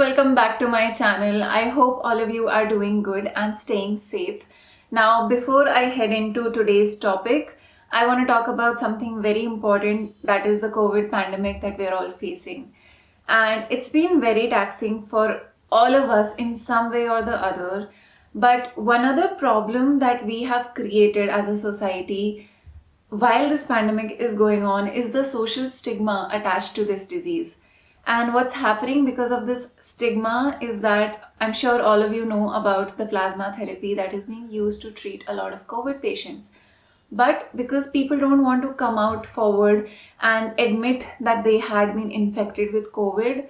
welcome back to my channel. I hope all of you are doing good and staying safe. Now, before I head into today's topic, I want to talk about something very important, that is the COVID pandemic that we're all facing. And it's been very taxing for all of us in some way or the other. But one other problem that we have created as a society while this pandemic is going on is the social stigma attached to this disease. And what's happening because of this stigma is that I'm sure all of you know about the plasma therapy that is being used to treat a lot of COVID patients. But because people don't want to come out forward and admit that they had been infected with COVID,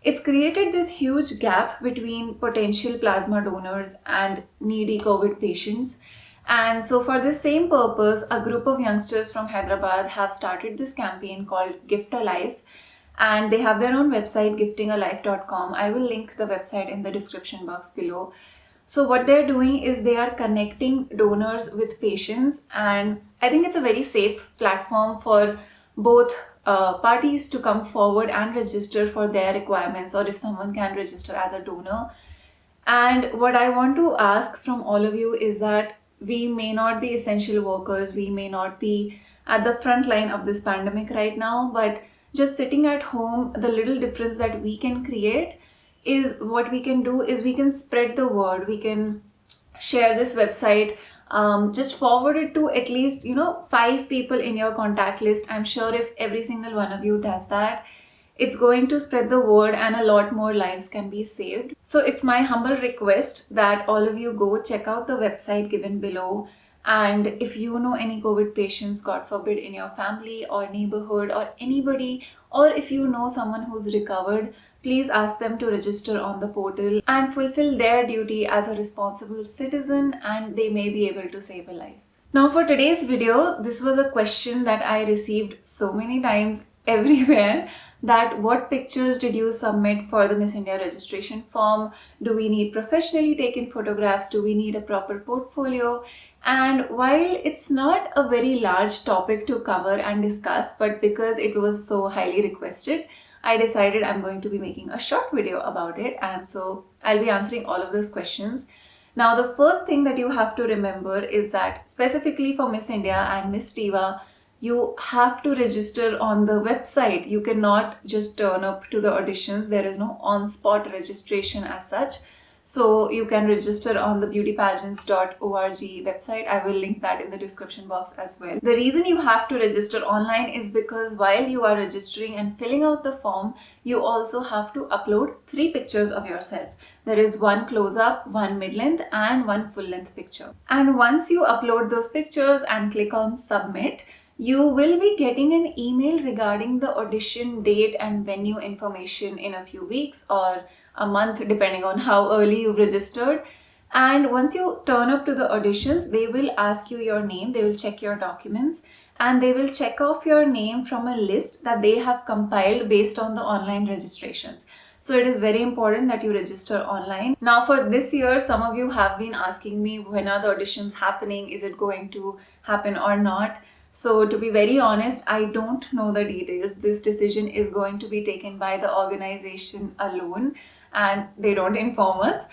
it's created this huge gap between potential plasma donors and needy COVID patients. And so, for this same purpose, a group of youngsters from Hyderabad have started this campaign called Gift a Life, and they have their own website, giftingalife.com. I will link the website in the description box below. So what they're doing is they are connecting donors with patients, and I think it's a very safe platform for both parties to come forward and register for their requirements, or if someone can register as a donor. And what I want to ask from all of you is that we may not be essential workers, we may not be at the front line of this pandemic right now, but just sitting at home, the little difference that we can create is what we can do is we can spread the word. We can share this website, just forward it to at least 5 people in your contact list. I'm sure if every single one of you does that, it's going to spread the word and a lot more lives can be saved. So it's my humble request that all of you go check out the website given below. And if you know any COVID patients, God forbid, in your family or neighborhood or anybody, or if you know someone who's recovered, please ask them to register on the portal and fulfill their duty as a responsible citizen, and they may be able to save a life. Now, for today's video, this was a question that I received so many times everywhere, that what pictures did you submit for the Miss India registration form? Do we need professionally taken photographs? Do we need a proper portfolio? And while it's not a very large topic to cover and discuss, but because it was so highly requested, I decided I'm going to be making a short video about it, and so I'll be answering all of those questions. Now, the first thing that you have to remember is that specifically for Miss India and Miss Diva, you have to register on the website. You cannot just turn up to the auditions. There is no on-spot registration as such. So you can register on the beautypageants.org website. I will link that in the description box as well. The reason you have to register online is because while you are registering and filling out the form, you also have to upload 3 pictures of yourself. There is one close-up, one mid-length, and one full-length picture. And once you upload those pictures and click on submit, you will be getting an email regarding the audition date and venue information in a few weeks or a month, depending on how early you've registered. And once you turn up to the auditions, they will ask you your name, they will check your documents, and they will check off your name from a list that they have compiled based on the online registrations. So it is very important that you register online. Now, for this year, some of you have been asking me, when are the auditions happening? Is it going to happen or not? So to be very honest, I don't know the details. This decision is going to be taken by the organization alone, and they don't inform us.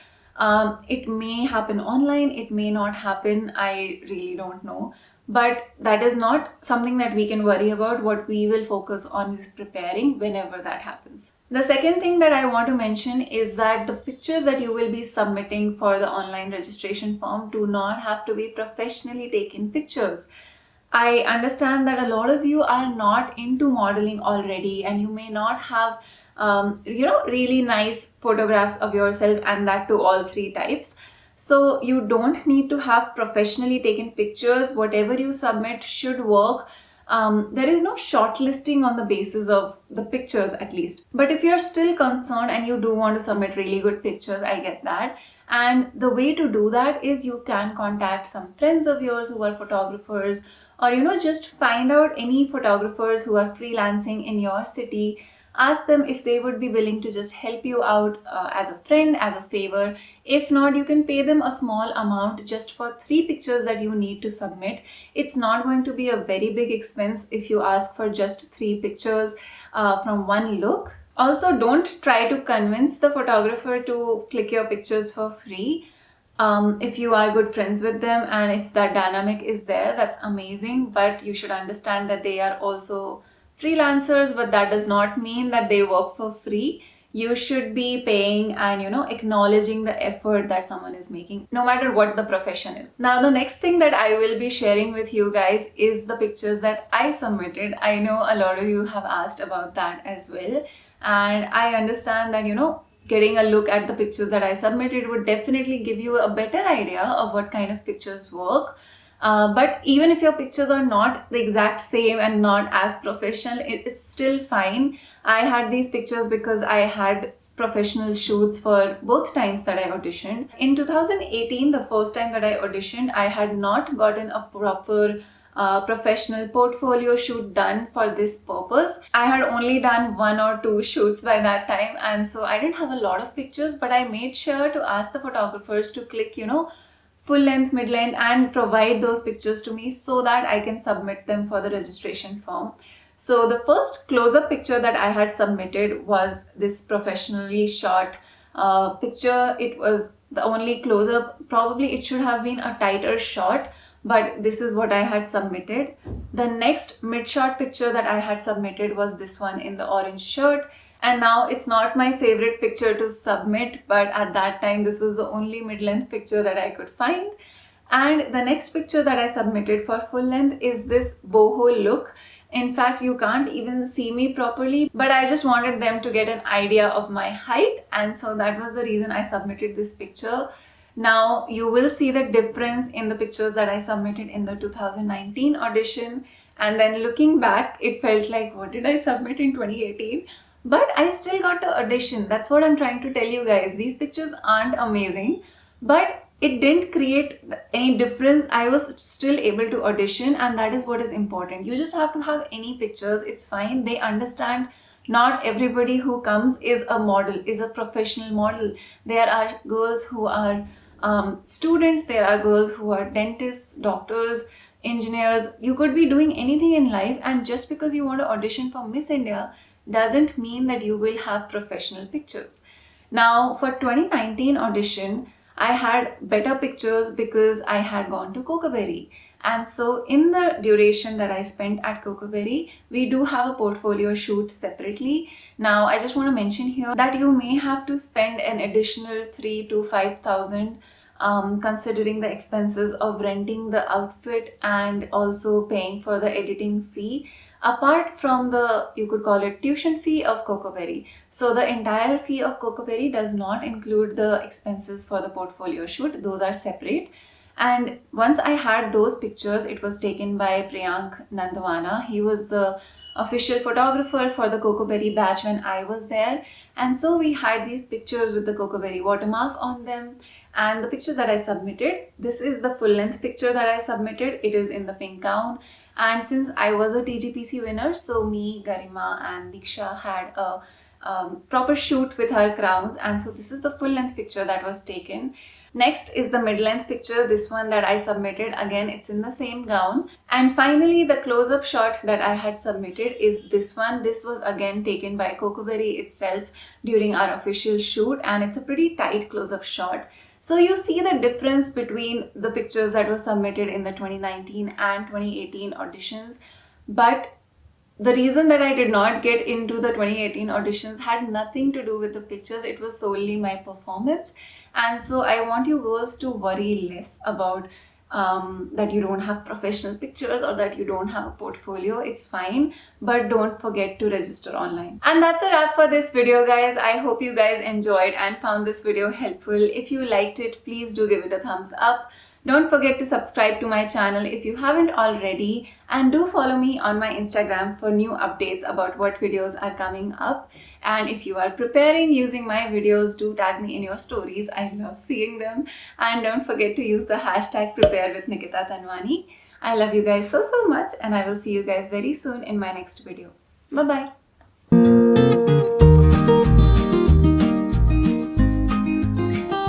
It may happen online, it may not happen, I really don't know. But that is not something that we can worry about. What we will focus on is preparing whenever that happens. The second thing that I want to mention is that the pictures that you will be submitting for the online registration form do not have to be professionally taken pictures. I understand that a lot of you are not into modeling already, and you may not have really nice photographs of yourself, and that to all 3 types. So you don't need to have professionally taken pictures. Whatever you submit should work. There is no shortlisting on the basis of the pictures, at least. But if you're still concerned and you do want to submit really good pictures, I get that. And the way to do that is you can contact some friends of yours who are photographers, or just find out any photographers who are freelancing in your city. Ask them if they would be willing to just help you out as a friend, as a favor. If not, you can pay them a small amount just for 3 pictures that you need to submit. It's not going to be a very big expense if you ask for just 3 pictures from one look. Also, don't try to convince the photographer to click your pictures for free. If you are good friends with them and if that dynamic is there, that's amazing. But you should understand that they are also freelancers, but that does not mean that they work for free. You should be paying and acknowledging the effort that someone is making, no matter what the profession is. Now, the next thing that I will be sharing with you guys is the pictures that I submitted. I know a lot of you have asked about that as well, and I understand that getting a look at the pictures that I submitted would definitely give you a better idea of what kind of pictures work. But even if your pictures are not the exact same and not as professional, it's still fine. I had these pictures because I had professional shoots for both times that I auditioned. In 2018, the first time that I auditioned, I had not gotten a proper professional portfolio shoot done for this purpose. I had only done 1 or 2 shoots by that time, and so I didn't have a lot of pictures, but I made sure to ask the photographers to click full length, mid length, and provide those pictures to me so that I can submit them for the registration form. So the first close-up picture that I had submitted was this professionally shot picture. It was the only close-up. Probably it should have been a tighter shot, but this is what I had submitted. The next mid-shot picture that I had submitted was this one in the orange shirt. And now it's not my favorite picture to submit, but at that time this was the only mid-length picture that I could find. And the next picture that I submitted for full length is this boho look. In fact, you can't even see me properly, but I just wanted them to get an idea of my height, and so that was the reason I submitted this picture. Now, you will see the difference in the pictures that I submitted in the 2019 audition, and then looking back, it felt like, what did I submit in 2018? But I still got to audition. That's what I'm trying to tell you guys. These pictures aren't amazing, but it didn't create any difference. I was still able to audition, and that is what is important. You just have to have any pictures. It's fine. They understand not everybody who comes is a model, is a professional model. There are girls who are students, there are girls who are dentists, doctors, engineers. You could be doing anything in life, and just because you want to audition for Miss India doesn't mean that you will have professional pictures. Now, for 2019 audition, I had better pictures because I had gone to Cocoberry. And so in the duration that I spent at Cocoberry, we do have a portfolio shoot separately. Now, I just want to mention here that you may have to spend an additional 3 to 5,000 considering the expenses of renting the outfit and also paying for the editing fee, apart from the, you could call it, tuition fee of Cocoberry. So the entire fee of Cocoberry does not include the expenses for the portfolio shoot. Those are separate. And once I had those pictures, it was taken by Priyank Nandwana. He was the official photographer for the Cocoberry batch when I was there. And so we had these pictures with the Cocoberry watermark on them. And the pictures that I submitted, this is the full length picture that I submitted. It is in the pink gown. And since I was a TGPC winner, so me, Garima and Diksha had a proper shoot with our crowns, and so this is the full length picture that was taken. Next is the mid-length picture, this one that I submitted. Again, it's in the same gown. And finally, the close-up shot that I had submitted is this one. This was again taken by Cocoberry itself during our official shoot, and it's a pretty tight close-up shot. So you see the difference between the pictures that were submitted in the 2019 and 2018 auditions. But the reason that I did not get into the 2018 auditions had nothing to do with the pictures. It was solely my performance. And so I want you girls to worry less about that you don't have professional pictures or that you don't have a portfolio. It's fine, but don't forget to register online. And that's a wrap for this video, guys. I hope you guys enjoyed and found this video helpful. If you liked it, please do give it a thumbs up. Don't forget to subscribe to my channel if you haven't already, and do follow me on my Instagram for new updates about what videos are coming up. And if you are preparing using my videos, do tag me in your stories. I love seeing them. And don't forget to use the hashtag Prepare with Nikita Tanwani. I love you guys so much, and I will see you guys very soon in my next video. Bye bye.